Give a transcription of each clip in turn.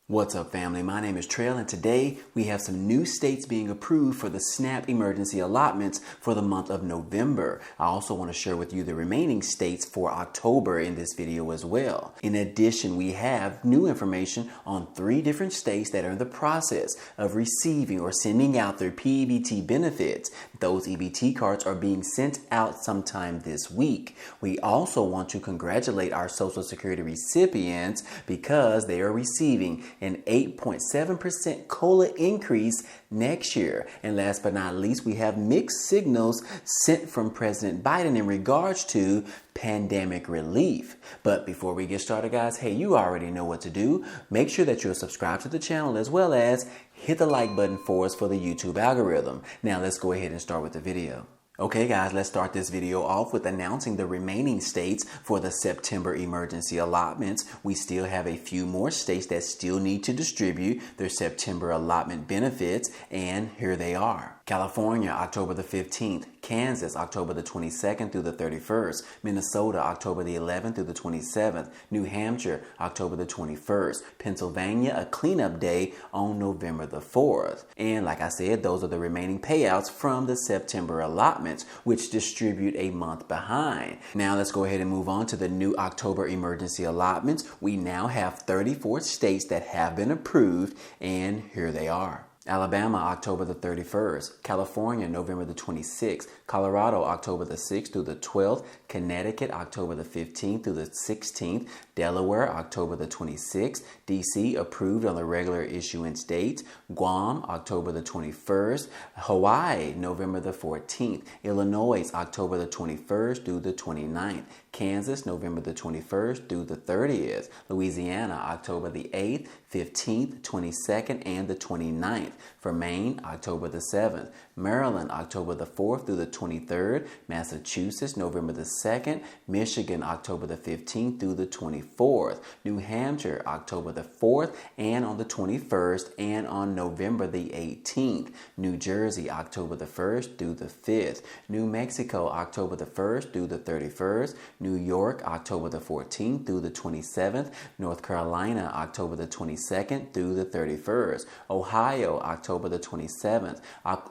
What's up, family? My name is Trail, and today we have some new states being approved for the SNAP emergency allotments for the month of November. I also want to share with you the remaining states for October in this video as well. In addition, we have new information on 3 different states that are in the process of receiving or sending out their P-EBT benefits. Those EBT cards are being sent out sometime this week. We also want to congratulate our Social Security recipients because they are receiving an 8.7% COLA increase next year. And last but not least, we have mixed signals sent from President Biden in regards to pandemic relief. But before we get started, guys, hey, you already know what to do. Make sure that you're subscribed to the channel as well as hit the like button for us for the YouTube algorithm. Now let's go ahead and start with the video. Okay guys, let's start this video off with announcing the remaining states for the September emergency allotments. We still have a few more states that still need to distribute their September allotment benefits, and here they are. California, October the 15th. Kansas, October the 22nd through the 31st. Minnesota, October the 11th through the 27th. New Hampshire, October the 21st. Pennsylvania, a cleanup day on November the 4th. And like I said, those are the remaining payouts from the September allotments, which distribute a month behind. Now let's go ahead and move on to the new October emergency allotments. We now have 34 states that have been approved, and here they are. Alabama, October the 31st. California, November the 26th. Colorado, October the 6th through the 12th. Connecticut, October the 15th through the 16th. Delaware, October the 26th. DC, approved on the regular issuance dates. Guam, October the 21st. Hawaii, November the 14th. Illinois, October the 21st through the 29th. Kansas, November the 21st through the 30th. Louisiana, October the 8th, 15th, 22nd, and the 29th. For Maine, October the 7th. Maryland, October the 4th through the 23rd. Massachusetts, November the 2nd. Michigan, October the 15th through the 24th. New Hampshire, October the 4th and on the 21st and on November the 18th. New Jersey, October the 1st through the 5th. New Mexico, October the 1st through the 31st. New York, October the 14th through the 27th. North Carolina, October the 22nd through the 31st. Ohio, October the 27th.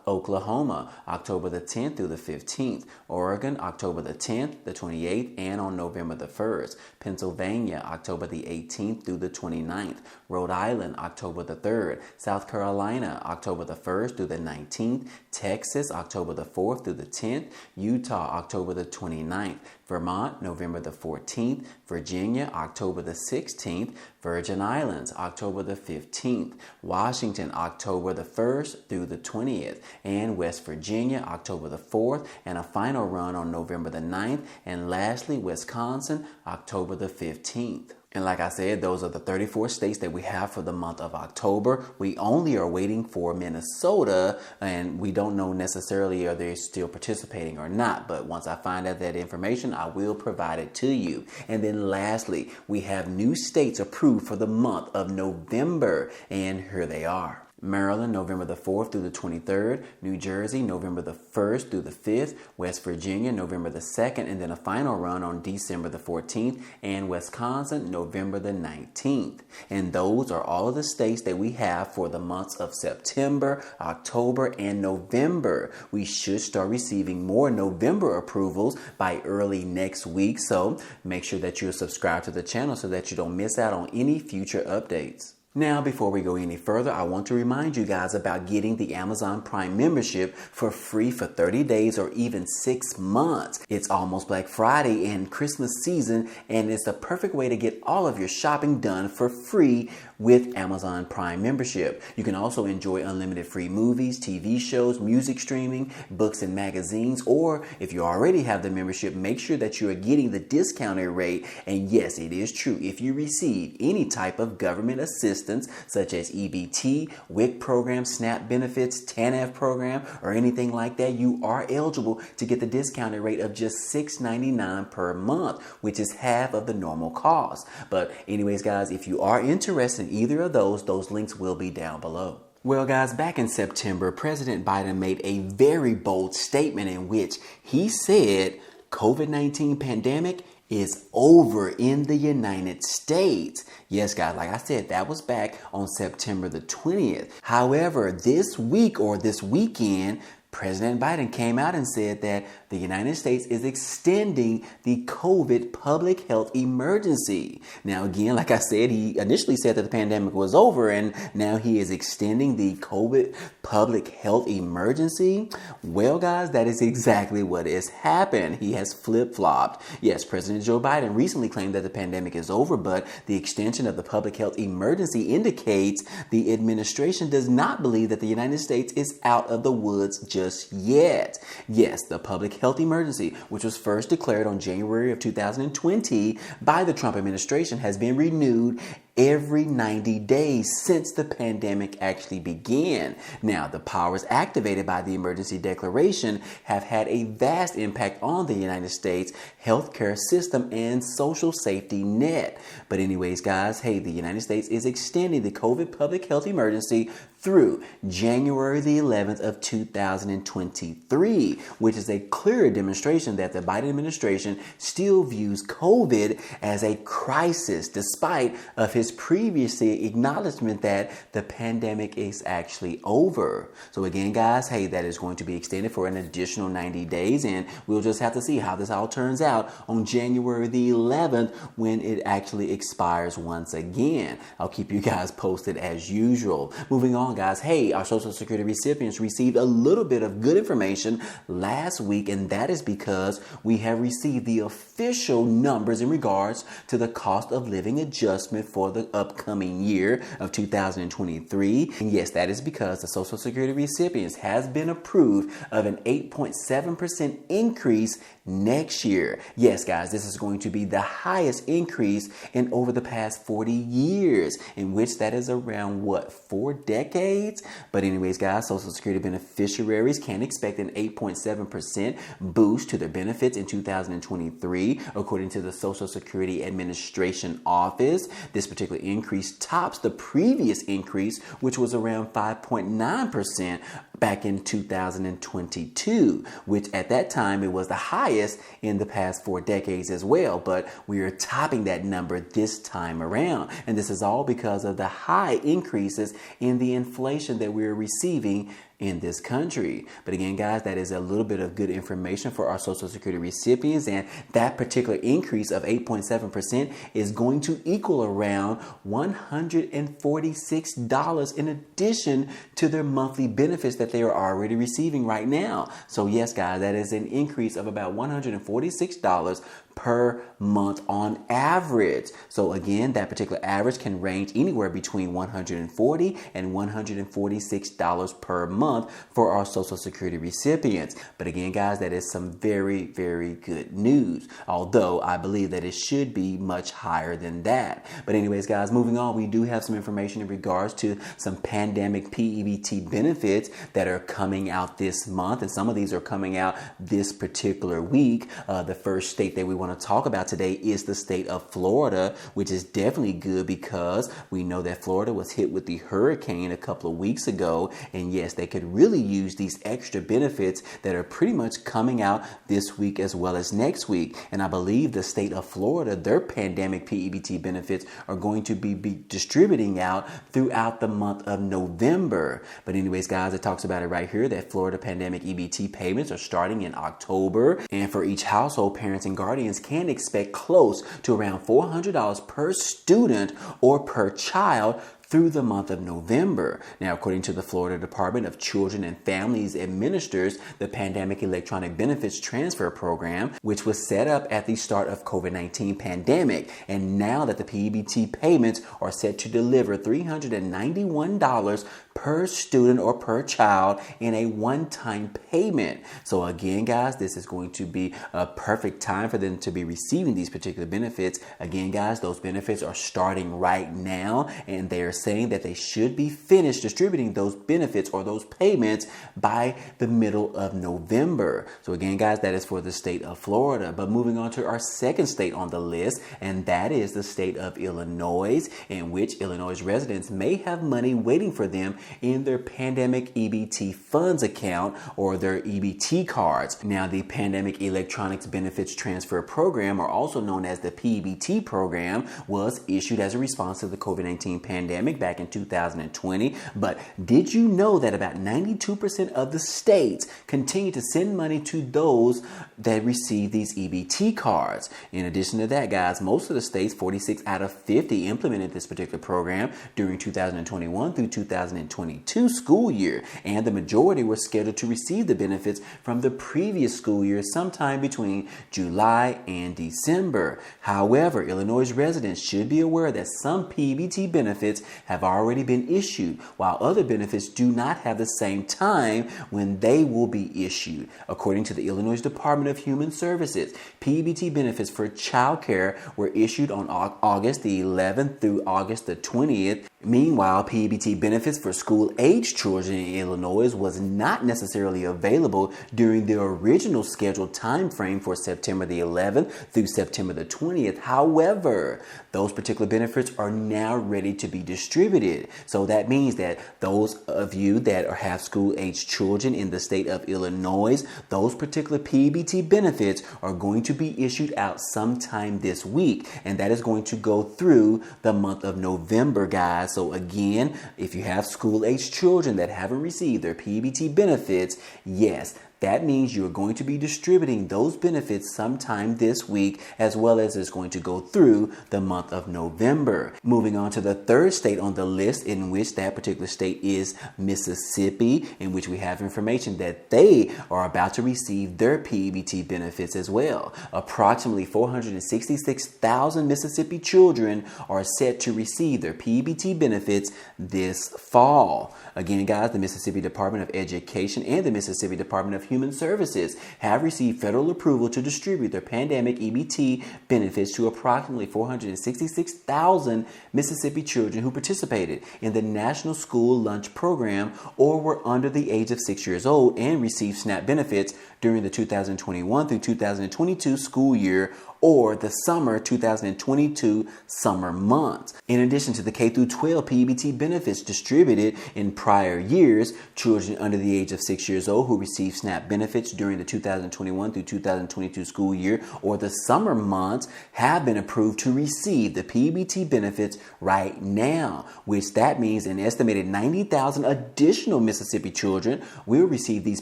Oklahoma, October the 10th through the 15th. Oregon, October the 10th, the 28th, and on November the 1st. Pennsylvania, October the 18th through the 29th. Rhode Island, October the 3rd. South Carolina, October the 1st through the 19th. Texas, October the 4th through the 10th. Utah, October the 29th. Vermont, November the 14th. Virginia, October the 16th. Virgin Islands, October the 15th. Washington, October the 1st through the 20th. And West Virginia, October the 4th. And a final run on November the 9th. And lastly, Wisconsin, October the 15th. And like I said, those are the 34 states that we have for the month of October. We only are waiting for Minnesota, and we don't know necessarily are they still participating or not. But once I find out that information, I will provide it to you. And then lastly, we have new states approved for the month of November, and here they are. Maryland, November the 4th through the 23rd. New Jersey, November the 1st through the 5th. West Virginia, November the 2nd, and then a final run on December the 14th. And Wisconsin, November the 19th. And those are all of the states that we have for the months of September, October, and November. We should start receiving more November approvals by early next week. So make sure that you're subscribed to the channel so that you don't miss out on any future updates. Now, before we go any further, I want to remind you guys about getting the Amazon Prime membership for free for 30 days or even 6 months. It's almost Black Friday and Christmas season, and it's the perfect way to get all of your shopping done for free with Amazon Prime membership. You can also enjoy unlimited free movies, TV shows, music streaming, books and magazines, or if you already have the membership, make sure that you are getting the discounted rate. And yes, it is true. If you receive any type of government assistance, such as EBT, WIC program, SNAP benefits, TANF program, or anything like that, you are eligible to get the discounted rate of just $6.99 per month, which is half of the normal cost. But anyways, guys, if you are interested in either of those links will be down below. Well, guys, back in September, President Biden made a very bold statement in which he said COVID-19 pandemic is over in the United States. Yes, guys, like I said, that was back on September the 20th. However, this week or this weekend, President Biden came out and said that the United States is extending the COVID public health emergency. Now, again, like I said, he initially said that the pandemic was over, and now he is extending the COVID public health emergency. Well, guys, that is exactly what has happened. He has flip-flopped. Yes, President Joe Biden recently claimed that the pandemic is over, but the extension of the public health emergency indicates the administration does not believe that the United States is out of the woods just yet. Yes, the public health emergency, which was first declared on January of 2020 by the Trump administration, has been renewed every 90 days since the pandemic actually began. Now, the powers activated by the emergency declaration have had a vast impact on the United States healthcare system and social safety net. But anyways, guys, hey, the United States is extending the COVID public health emergency through January the 11th of 2023, which is a clear demonstration that the Biden administration still views COVID as a crisis, despite of his previous acknowledgement that the pandemic is actually over. So again, guys, hey, that is going to be extended for an additional 90 days, and we'll just have to see how this all turns out on January the 11th when it actually expires once again. I'll keep you guys posted as usual. Moving on, guys, hey, our Social Security recipients received a little bit of good information last week, and that is because we have received the official numbers in regards to the cost of living adjustment for the upcoming year of 2023. And yes, that is because the Social Security recipients has been approved of an 8.7% increase next year. Yes, guys, this is going to be the highest increase in over the past 40 years, in which that is around, what, 4 decades? But anyways, guys, Social Security beneficiaries can expect an 8.7% boost to their benefits in 2023, according to the Social Security Administration Office. This particular increase tops the previous increase, which was around 5.9% back in 2022, which at that time it was the highest in the past 4 decades as well. But we are topping that number this time around. And this is all because of the high increases in the inflation that we're receiving in this country. But again, guys, that is a little bit of good information for our Social Security recipients, and that particular increase of 8.7% is going to equal around $146 in addition to their monthly benefits that they are already receiving right now. So yes, guys, that is an increase of about $146 per month on average. So again, that particular average can range anywhere between $140 and $146 per month for our Social Security recipients. But again, guys, that is some very, very good news, although I believe that it should be much higher than that. But anyways, guys, moving on, we do have some information in regards to some pandemic P-EBT benefits that are coming out this month, and some of these are coming out this particular week. The first state that we want to talk about today is the state of Florida, which is definitely good because we know that Florida was hit with the hurricane a couple of weeks ago, and yes, they could really use these extra benefits that are pretty much coming out this week as well as next week. And I believe the state of Florida, their pandemic P-EBT benefits are going to be distributing out throughout the month of November. But anyways, guys, it talks about it right here that Florida pandemic EBT payments are starting in October, and for each household, parents and guardians can expect close to around $400 per student or per child through the month of November. Now, according to the Florida Department of Children and Families, administers the Pandemic Electronic Benefits Transfer Program, which was set up at the start of COVID-19 pandemic. And now that the PEBT payments are set to deliver $391 per student or per child in a one-time payment. So again, guys, this is going to be a perfect time for them to be receiving these particular benefits. Again, guys, those benefits are starting right now, and they are saying that they should be finished distributing those benefits or those payments by the middle of November. So again, guys, that is for the state of Florida. But moving on to our second state on the list, and that is the state of Illinois, in which Illinois residents may have money waiting for them in their pandemic EBT funds account or their EBT cards. Now, the Pandemic Electronics Benefits Transfer Program, or also known as the PEBT program, was issued as a response to the COVID-19 pandemic back in 2020. But did you know that about 92% of the states continue to send money to those that receive these EBT cards? In addition to that, guys, most of the states, 46 out of 50, implemented this particular program during 2021 through 2022 school year, and the majority were scheduled to receive the benefits from the previous school year sometime between July and December. However, Illinois residents should be aware that some PEBT benefits have already been issued, while other benefits do not have the same time when they will be issued. According to the Illinois Department of Human Services, PEBT benefits for child care were issued on August the 11th through August the 20th. Meanwhile, PEBT benefits for school-age children in Illinois was not necessarily available during the original scheduled time frame for September the 11th through September the 20th. However, those particular benefits are now ready to be distributed. So that means that those of you that have school-age children in the state of Illinois, those particular PEBT benefits are going to be issued out sometime this week, and that is going to go through the month of November, guys. So again, if you have school-age children that haven't received their PEBT benefits, yes, that means you're going to be distributing those benefits sometime this week, as well as it's going to go through the month of November. Moving on to the third state on the list, in which that particular state is Mississippi, in which we have information that they are about to receive their PEBT benefits as well. Approximately 466,000 Mississippi children are set to receive their PEBT benefits this fall. Again, guys, the Mississippi Department of Education and the Mississippi Department of Human Services have received federal approval to distribute their pandemic EBT benefits to approximately 466,000 Mississippi children who participated in the National School Lunch Program or were under the age of 6 years old and received SNAP benefits during the 2021 through 2022 school year or the summer 2022 summer months. In addition to the K through 12 PEBT benefits distributed in prior years, children under the age of 6 years old who received SNAP benefits during the 2021 through 2022 school year or the summer months have been approved to receive the PEBT benefits right now, which that means an estimated 90,000 additional Mississippi children will receive these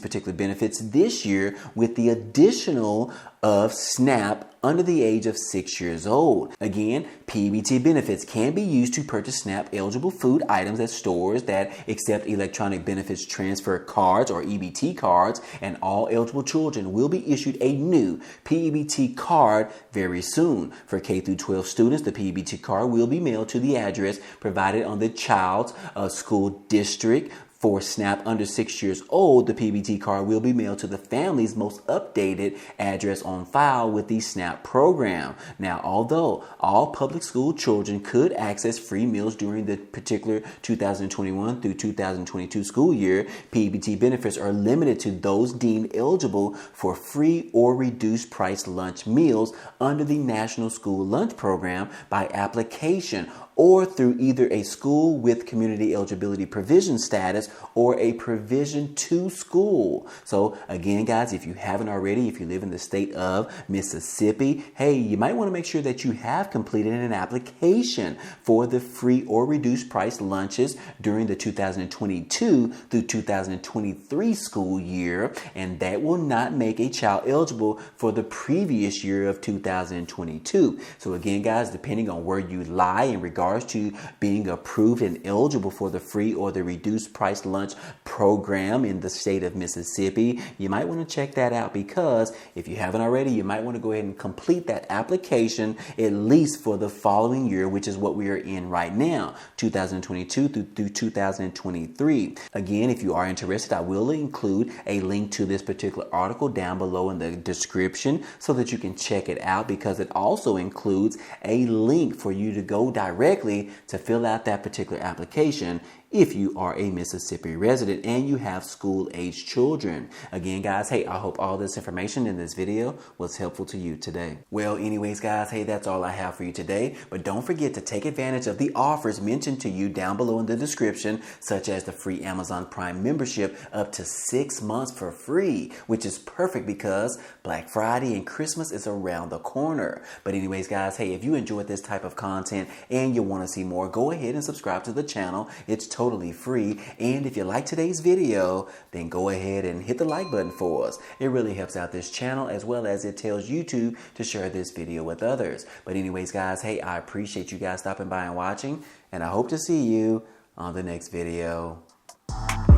particular benefits this year, with the additional of SNAP under the age of 6 years old. Again, PEBT benefits can be used to purchase SNAP eligible food items at stores that accept electronic benefits transfer cards or EBT cards, and all eligible children will be issued a new PEBT card very soon. For K through 12 students, the PEBT card will be mailed to the address provided on the child's school district. For SNAP under 6 years old, the PEBT card will be mailed to the family's most updated address on file with the SNAP program. Now, although all public school children could access free meals during the particular 2021 through 2022 school year, PEBT benefits are limited to those deemed eligible for free or reduced price lunch meals under the National School Lunch Program by application or through either a school with community eligibility provision status or a provision to school. So again, guys, if you haven't already, if you live in the state of Mississippi, hey, you might want to make sure that you have completed an application for the free or reduced price lunches during the 2022 through 2023 school year, and that will not make a child eligible for the previous year of 2022. So again, guys, depending on where you lie in regards to being approved and eligible for the free or the reduced price lunch program in the state of Mississippi, you might want to check that out, because if you haven't already, you might want to go ahead and complete that application at least for the following year, which is what we are in right now, 2022 through 2023. Again, if you are interested, I will include a link to this particular article down below in the description so that you can check it out, because it also includes a link for you to go direct directly to fill out that particular application if you are a Mississippi resident and you have school-aged children. Again, guys, hey, I hope all this information in this video was helpful to you today. Well, anyways, guys, hey, that's all I have for you today. But don't forget to take advantage of the offers mentioned to you down below in the description, such as the free Amazon Prime membership up to 6 months for free, which is perfect because Black Friday and Christmas is around the corner. But anyways, guys, hey, if you enjoyed this type of content and you want to see more, go ahead and subscribe to the channel. It's totally free. And if you like today's video, then go ahead and hit the like button for us. It really helps out this channel, as well as it tells YouTube to share this video with others. But anyways, guys, hey, I appreciate you guys stopping by and watching, and I hope to see you on the next video.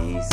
Peace.